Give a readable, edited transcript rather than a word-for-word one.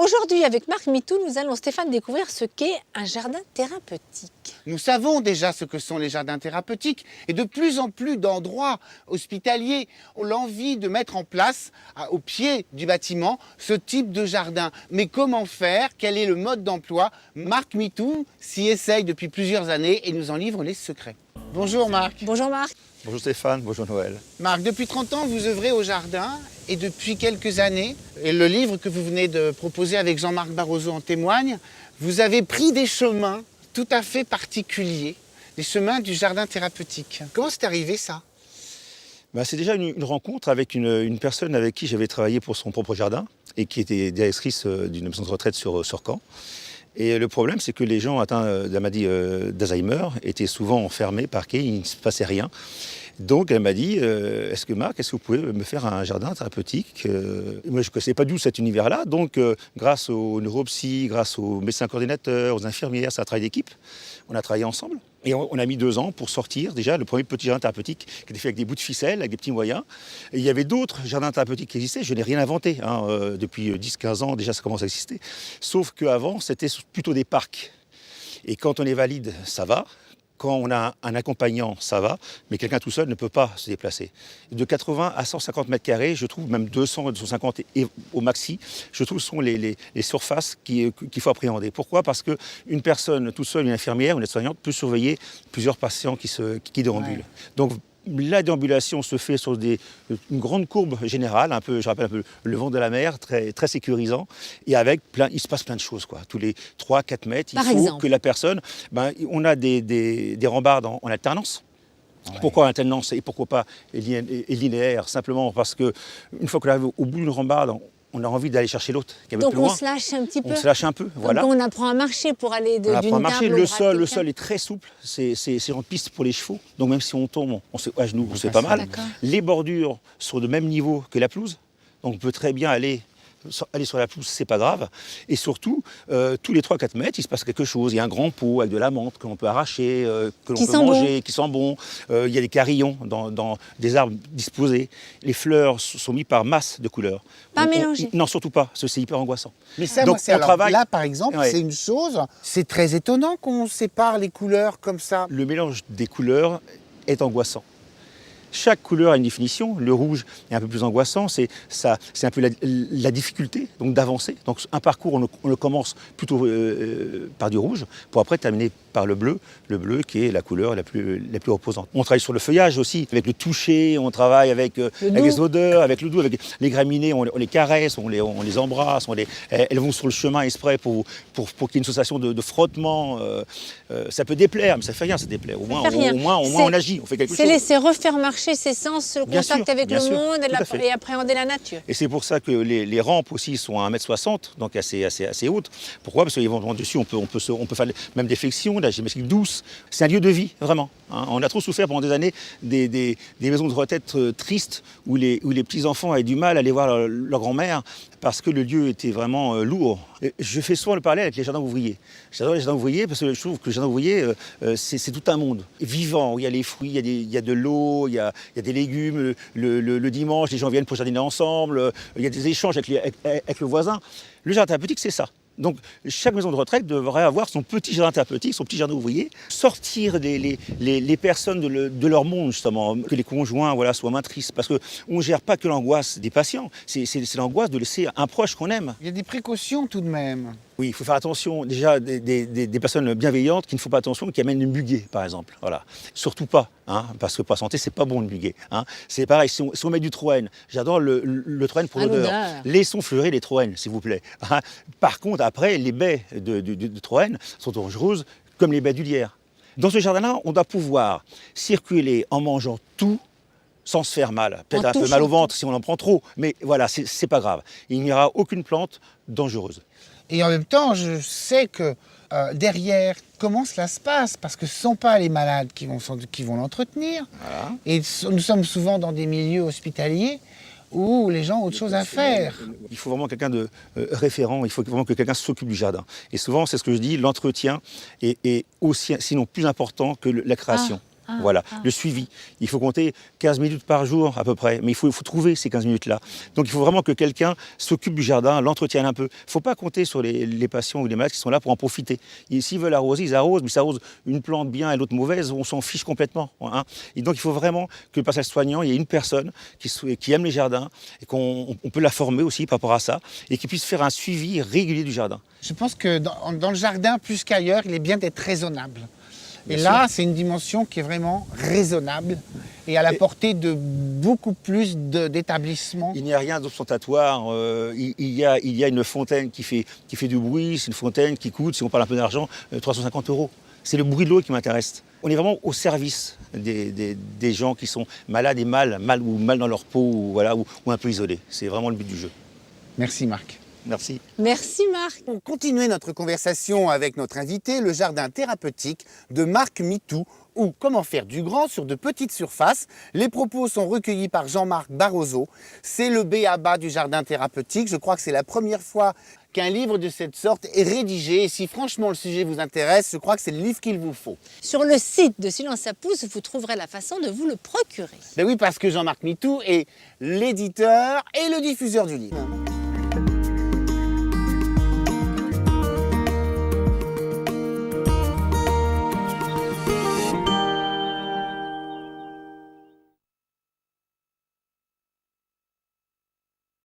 Aujourd'hui, avec Marc Mitou, nous allons, Stéphane, découvrir ce qu'est un jardin thérapeutique. Nous savons déjà ce que sont les jardins thérapeutiques et de plus en plus d'endroits hospitaliers ont l'envie de mettre en place, au pied du bâtiment, ce type de jardin. Mais comment faire? Quel est le mode d'emploi? Marc Mitou s'y essaye depuis plusieurs années et nous en livre les secrets. Bonjour Marc. Bonjour Marc. Bonjour Stéphane, bonjour Noël. Marc, depuis 30 ans, vous œuvrez au jardin et depuis quelques années, et le livre que vous venez de proposer avec Jean-Marc Barroso en témoigne, vous avez pris des chemins tout à fait particuliers, des chemins du jardin thérapeutique. Comment c'est arrivé ça? C'est déjà une rencontre avec une personne avec qui j'avais travaillé pour son propre jardin et qui était directrice d'une maison de retraite sur Caen. Et le problème, c'est que les gens atteints de la maladie d'Alzheimer étaient souvent enfermés, parqués, il ne se passait rien. Donc elle m'a dit, est-ce que vous pouvez me faire un jardin thérapeutique? Moi, je ne connaissais pas du tout cet univers-là. Donc grâce aux neuropsy, grâce aux médecins coordinateurs, aux infirmières, c'est un travail d'équipe. On a travaillé ensemble. Et on a mis 2 ans pour sortir déjà le premier petit jardin thérapeutique qui était fait avec des bouts de ficelle, avec des petits moyens. Et il y avait d'autres jardins thérapeutiques qui existaient. Je n'ai rien inventé. Depuis 10-15 ans, déjà, ça commence à exister. Sauf qu'avant, c'était plutôt des parcs. Et quand on est valide, ça va. Quand on a un accompagnant, ça va, mais quelqu'un tout seul ne peut pas se déplacer. De 80 à 150 mètres carrés, je trouve, même 200 et 250 au maxi, je trouve que ce sont les surfaces qu'il faut appréhender. Pourquoi? Parce qu'une personne toute seule, une infirmière, une aide-soignante, peut surveiller plusieurs patients qui déambulent. Ouais. Donc, la déambulation se fait sur une grande courbe générale, je rappelle un peu le vent de la mer, très, très sécurisant, et il se passe plein de choses, quoi. Tous les 3-4 mètres, il faut que la personne, on a des rambardes en alternance. Ouais. Pourquoi alternance et pourquoi pas linéaire? Simplement parce qu'une fois qu'on arrive au bout d'une rambarde, on a envie d'aller chercher l'autre qui est un peu plus loin. Donc on se lâche un petit peu. On se lâche un peu, voilà. Donc on apprend à marcher pour aller d'une table le sol est très souple, c'est en piste pour les chevaux. Donc même si on tombe, on se à genoux, c'est pas mal. Les bordures sont de même niveau que la pelouse. Donc on peut très bien aller sur la pelouse, c'est pas grave. Et surtout, tous les 3-4 mètres, il se passe quelque chose. Il y a un grand pot avec de la menthe que l'on peut arracher, que l'on peut manger, qui sent bon. Il y a des carillons dans des arbres disposés. Les fleurs sont mises par masse de couleurs. Pas mélangées? Non, surtout pas. C'est hyper angoissant. Mais ça, donc, là, par exemple, c'est une chose. C'est très étonnant qu'on sépare les couleurs comme ça. Le mélange des couleurs est angoissant. Chaque couleur a une définition. Le rouge est un peu plus angoissant, c'est un peu la difficulté donc d'avancer. Donc un parcours, on le commence plutôt par du rouge, pour après terminer par le bleu qui est la couleur la plus reposante. On travaille sur le feuillage aussi, avec le toucher, on travaille avec les odeurs, avec le doux, avec les graminées, on les caresse, on les embrasse, elles vont sur le chemin exprès pour qu'il y ait une sensation de frottement. Ça peut déplaire, mais ça fait rien, ça déplaire. Au moins on agit, on fait quelque chose. C'est laisser refaire marcher ses sens, le contact avec le monde et appréhender la nature. Et c'est pour ça que les rampes aussi sont à 1,60 m, donc assez hautes. Pourquoi? Parce qu'éventuellement dessus, on peut faire même des flexions, la gymnastique douce. C'est un lieu de vie, vraiment. On a trop souffert pendant des années des maisons de retraite tristes où les petits-enfants avaient du mal à aller voir leur grand-mère parce que le lieu était vraiment lourd. Et je fais souvent le parallèle avec les jardins ouvriers. J'adore les jardins ouvriers parce que je trouve que le jardin ouvrier, c'est tout un monde vivant, où il y a les fruits, il y a de l'eau, il y a des légumes. Le dimanche, les gens viennent pour jardiner ensemble. Il y a des échanges avec le voisin. Le jardin thérapeutique, c'est ça. Donc, chaque maison de retraite devrait avoir son petit jardin thérapeutique, son petit jardin ouvrier, sortir les personnes de leur monde, justement, que les conjoints soient moins tristes, parce qu'on ne gère pas que l'angoisse des patients, c'est l'angoisse de laisser un proche qu'on aime. Il y a des précautions tout de même. Oui, il faut faire attention, déjà, des personnes bienveillantes qui ne font pas attention, qui amènent une buguer, par exemple. Voilà. Surtout pas, parce que pour la santé, c'est pas bon de buguer. C'est pareil, si on met du troène, j'adore le troène pour l'odeur. Laissons fleurir les troènes, s'il vous plaît. Par contre, après, les baies de troène sont dangereuses, comme les baies du lierre. Dans ce jardin-là, on doit pouvoir circuler en mangeant tout, sans se faire mal. Peut-être un peu mal au ventre si on en prend trop, mais voilà, c'est pas grave. Il n'y aura aucune plante dangereuse. Et en même temps, je sais que derrière, comment cela se passe? Parce que ce ne sont pas les malades qui vont l'entretenir. Voilà. Et nous sommes souvent dans des milieux hospitaliers où les gens ont autre chose à faire. Il faut vraiment quelqu'un de référent, il faut vraiment que quelqu'un s'occupe du jardin. Et souvent, c'est ce que je dis, l'entretien est aussi, sinon plus important que la création. Voilà, le suivi. Il faut compter 15 minutes par jour à peu près, mais il faut trouver ces 15 minutes-là. Donc il faut vraiment que quelqu'un s'occupe du jardin, l'entretienne un peu. Il ne faut pas compter sur les patients ou les malades qui sont là pour en profiter. S'ils veulent arroser, ils arrosent, mais ça arrose une plante bien et l'autre mauvaise, on s'en fiche complètement. Hein. Et donc il faut vraiment que le passage soignant, il y ait une personne qui aime les jardins, et qu'on peut la former aussi par rapport à ça, et qui puisse faire un suivi régulier du jardin. Je pense que dans le jardin, plus qu'ailleurs, il est bien d'être raisonnable. Et Bien là, sûr. c'est une dimension qui est vraiment raisonnable et à la portée de beaucoup plus d'établissements. Il n'y a rien d'ostentatoire. Il y a une fontaine qui fait du bruit. C'est une fontaine qui coûte, si on parle un peu d'argent, 350 €. C'est le bruit de l'eau qui m'intéresse. On est vraiment au service des gens qui sont malades et mal dans leur peau ou un peu isolés. C'est vraiment le but du jeu. Merci Marc. Merci. Merci Marc. On continue notre conversation avec notre invité, le jardin thérapeutique de Marc Mitou, ou comment faire du grand sur de petites surfaces. Les propos sont recueillis par Jean-Marc Barroso. C'est le b.a.-ba du jardin thérapeutique. Je crois que c'est la première fois qu'un livre de cette sorte est rédigé. Et si franchement le sujet vous intéresse, je crois que c'est le livre qu'il vous faut. Sur le site de Silence à Pousse, vous trouverez la façon de vous le procurer. Ben oui, parce que Jean-Marc Mitou est l'éditeur et le diffuseur du livre.